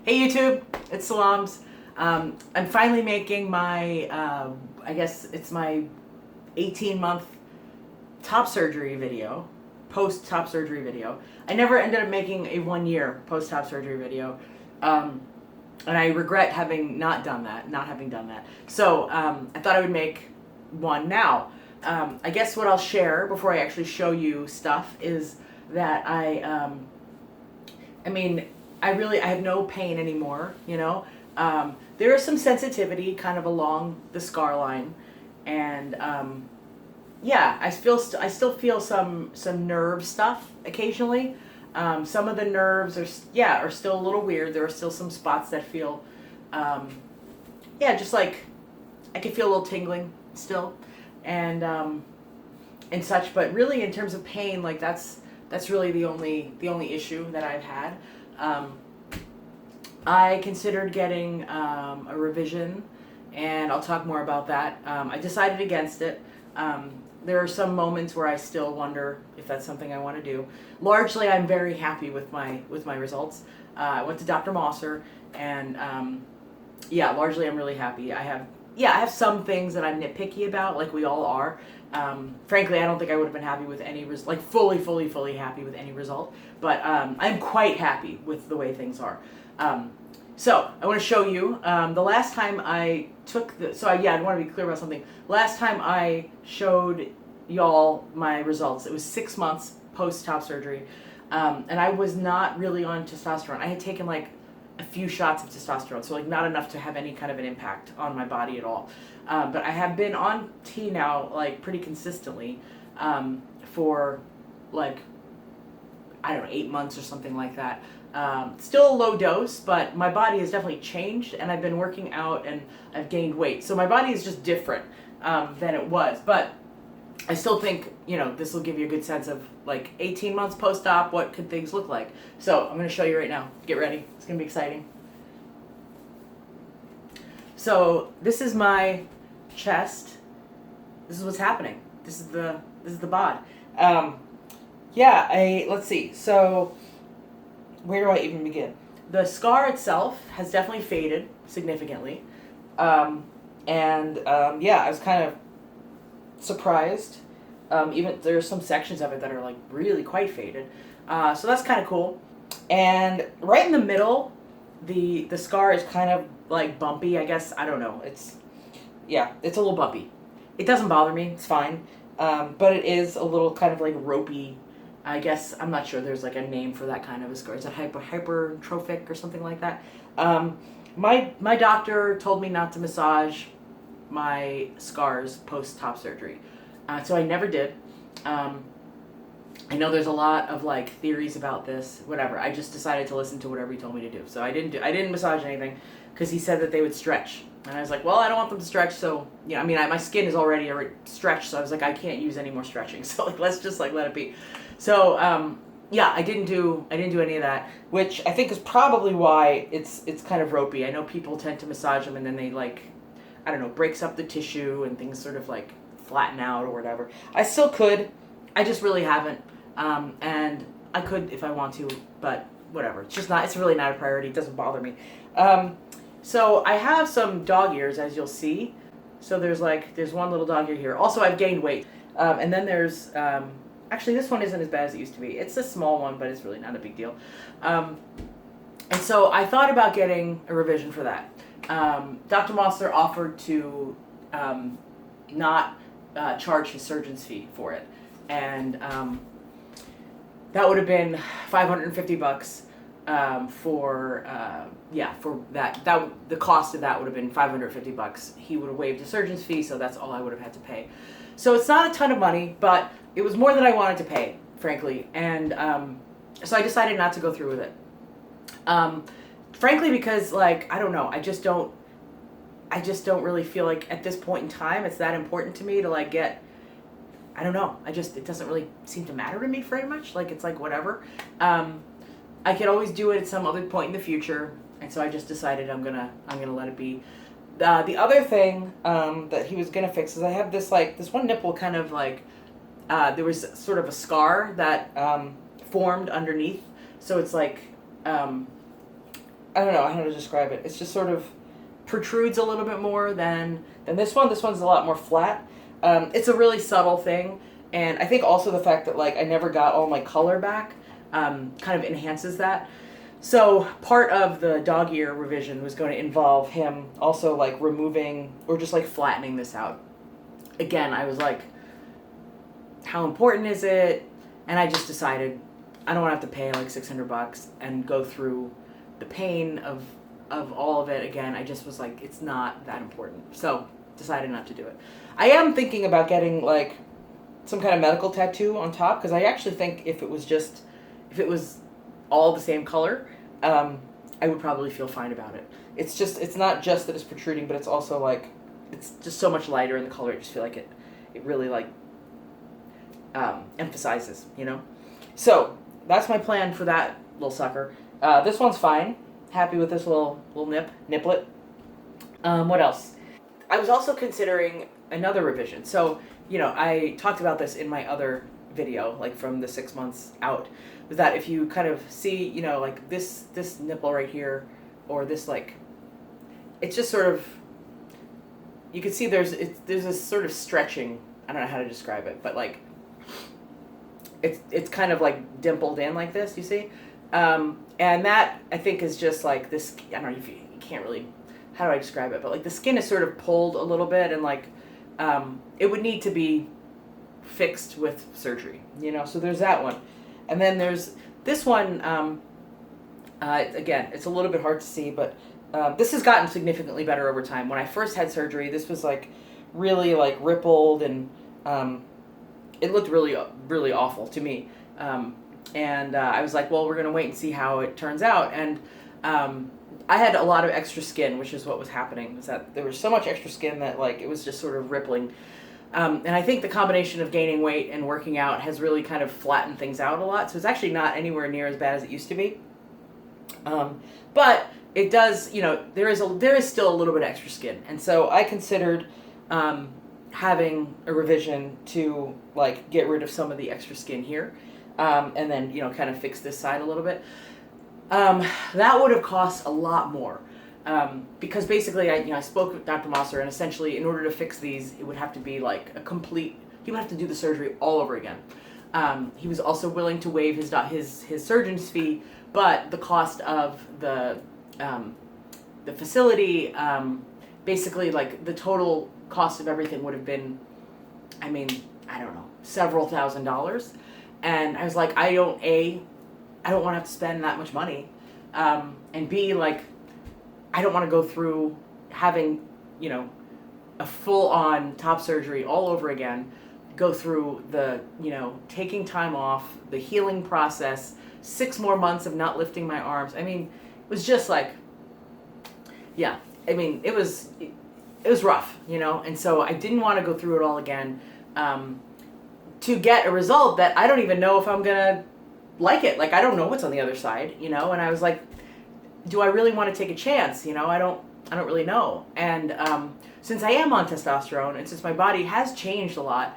Hey YouTube, it's Salams. I'm finally making my, I guess it's my 18-month top surgery video, post-top surgery video. I never ended up making a 1-year post-top surgery video. And I regret having not having done that. So I thought I would make one now. I guess what I'll share before I actually show you stuff is that I have no pain anymore, you know. There is some sensitivity kind of along the scar line, and yeah, I still feel some nerve stuff occasionally. Some of the nerves are still a little weird. There are still some spots that feel, just like I can feel a little tingling still, and such. But really, in terms of pain, like that's really the only issue that I've had. I considered getting a revision, and I'll talk more about that. I decided against it. There are some moments where I still wonder if that's something I want to do. Largely, I'm very happy with my results. I went to Dr. Mosser, and largely I'm really happy. I have some things that I'm nitpicky about, like we all are. Frankly, I don't think I would have been happy with any fully happy with any result, but I'm quite happy with the way things are. So I want to show you the last time I took I want to be clear about something. Last time I showed y'all my results, it was 6 months post top surgery, and I was not really on testosterone. I had taken like a few shots of testosterone, so like not enough to have any kind of an impact on my body at all. But I have been on T now like pretty consistently for like, I don't know, 8 months or something like that. Still a low dose, but my body has definitely changed, and I've been working out and I've gained weight. So my body is just different than it was. But I still think, this will give you a good sense of like 18 months post-op, what could things look like. So I'm going to show you right now. Get ready. It's going to be exciting. So this is my chest. This is what's happening. This is the bod. Let's see. So where do I even begin? The scar itself has definitely faded significantly. I was kind of surprised. Even there's some sections of it that are like really quite faded. So that's kind of cool. And right in the middle, the scar is kind of like bumpy, I guess. I don't know. It's a little bumpy. It doesn't bother me. It's fine. But it is a little kind of like ropey. I guess, I'm not sure there's like a name for that kind of a scar. Is it hypertrophic or something like that? My doctor told me not to massage my scars post-top surgery. So I never did. I know there's a lot of like theories about this, whatever. I just decided to listen to whatever he told me to do. So I didn't massage anything because he said that they would stretch. And I was like, well, I don't want them to stretch, so, my skin is already stretched, so I was like, I can't use any more stretching, so like, let's just like let it be. So, I didn't do any of that, which I think is probably why it's kind of ropey. I know people tend to massage them and then they like, I don't know, breaks up the tissue and things sort of like flatten out or whatever. I still could, I just really haven't, and I could if I want to, but whatever. It's really not a priority. It doesn't bother me. So I have some dog ears, as you'll see. So there's one little dog ear here. Also, I've gained weight. And then there's, actually this one isn't as bad as it used to be. It's a small one, but it's really not a big deal. And so I thought about getting a revision for that. Dr. Mosler offered to not charge his surgeon's fee for it. And that would have been $550. For that the cost of that would have been $550. He would have waived the surgeon's fee, so that's all I would have had to pay. So it's not a ton of money, but it was more than I wanted to pay, frankly. And so I decided not to go through with it. Frankly, because like I don't know, I just don't really feel like at this point in time it's that important to me to like get. I don't know. It doesn't really seem to matter to me very much. Like it's like whatever. I could always do it at some other point in the future, and so I just decided I'm gonna let it be. The other thing that he was gonna fix is I have this one nipple kind of like there was sort of a scar that formed underneath, so it's like I don't know how to describe it. It's just sort of protrudes a little bit more than this one. This one's a lot more flat. It's a really subtle thing, and I think also the fact that like I never got all my color back kind of enhances that. So part of the dog ear revision was going to involve him also like removing or just like flattening this out. Again, I was like, how important is it? And I just decided I don't want to have to pay like $600 and go through the pain of all of it again. I just was like, it's not that important. So decided not to do it. I am thinking about getting like some kind of medical tattoo on top, because I actually think if it was all the same color, I would probably feel fine about it. It's not just that it's protruding, but it's also like, it's just so much lighter in the color. I just feel like it really like emphasizes, you know? So that's my plan for that little sucker. This one's fine. Happy with this little niplet. What else? I was also considering another revision. So, you know, I talked about this in my other video, like from the 6 months out, was that if you kind of see, you know, like this nipple right here, or this like, it's just sort of, you can see there's this sort of stretching, I don't know how to describe it, but like, it's kind of like dimpled in like this, you see? And that, I think, is just like this, I don't know if you can't really, how do I describe it? But like the skin is sort of pulled a little bit, and like, it would need to be fixed with surgery, you know? So there's that one. And then there's this one, again, it's a little bit hard to see, but this has gotten significantly better over time. When I first had surgery, this was like really like rippled, and it looked really, really awful to me. And I was like, well, we're going to wait and see how it turns out. And I had a lot of extra skin, which is what was happening, was that there was so much extra skin that like it was just sort of rippling. And I think the combination of gaining weight and working out has really kind of flattened things out a lot. So it's actually not anywhere near as bad as it used to be. But it does, you know, there is still a little bit of extra skin. And so I considered having a revision to like get rid of some of the extra skin here. And then, you know, kind of fix this side a little bit. That would have cost a lot more. Because basically, I spoke with Dr. Mosser, and essentially, in order to fix these, it would have to be like a complete, he would have to do the surgery all over again. He was also willing to waive his surgeon's fee, but the cost of the facility, basically, like the total cost of everything would have been, I mean, I don't know, several $1,000s. And I was like, I don't want to have to spend that much money. And B, like, I don't want to go through having, you know, a full-on top surgery all over again, go through the, you know, taking time off, the healing process, 6 more months of not lifting my arms. I mean, it was just like, yeah, I mean, it was rough, you know? And so I didn't want to go through it all again. To get a result that I don't even know if I'm gonna like it. Like, I don't know what's on the other side, you know? And I was like, do I really want to take a chance? You know, I don't really know. And since I am on testosterone, and since my body has changed a lot,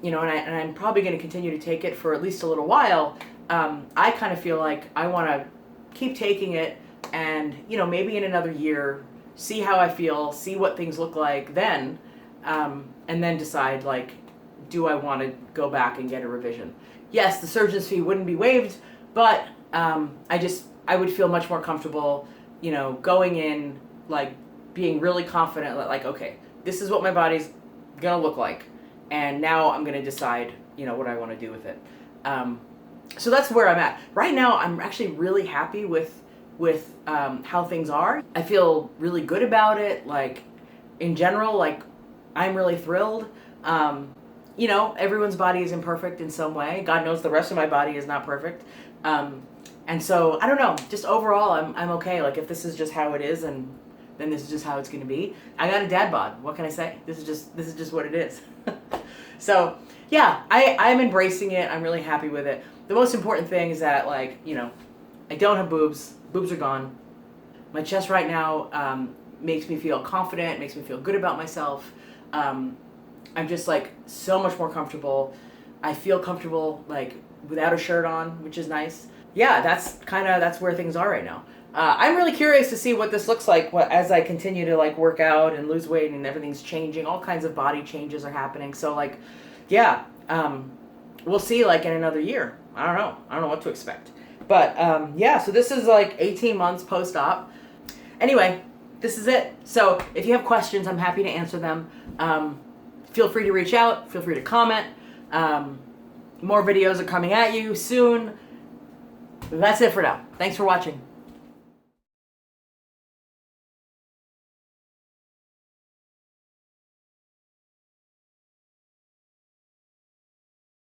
you know, and I'm probably going to continue to take it for at least a little while, I kind of feel like I want to keep taking it, and, you know, maybe in another year, see how I feel, see what things look like then, and then decide, like, do I want to go back and get a revision? Yes, the surgeon's fee wouldn't be waived, but I would feel much more comfortable, you know, going in, like, being really confident that, like, okay, this is what my body's gonna look like, and now I'm gonna decide, you know, what I want to do with it. So that's where I'm at right now. I'm actually really happy with how things are. I feel really good about it. Like, in general, like, I'm really thrilled. You know, everyone's body is imperfect in some way. God knows the rest of my body is not perfect. And so, I don't know, just overall, I'm okay. Like, if this is just how it is, and then this is just how it's going to be. I got a dad bod. What can I say? This is just what it is. So, yeah, I'm embracing it. I'm really happy with it. The most important thing is that, like, you know, I don't have boobs. Boobs are gone. My chest right now makes me feel confident, makes me feel good about myself. I'm just, like, so much more comfortable. I feel comfortable, like, without a shirt on, which is nice. Yeah, that's where things are right now. I'm really curious to see what this looks like as I continue to like work out and lose weight and everything's changing. All kinds of body changes are happening. So like, yeah, we'll see like in another year. I don't know. I don't know what to expect. But yeah, so this is like 18 months post-op. Anyway, this is it. So if you have questions, I'm happy to answer them. Feel free to reach out. Feel free to comment. More videos are coming at you soon. That's it for now. Thanks for watching.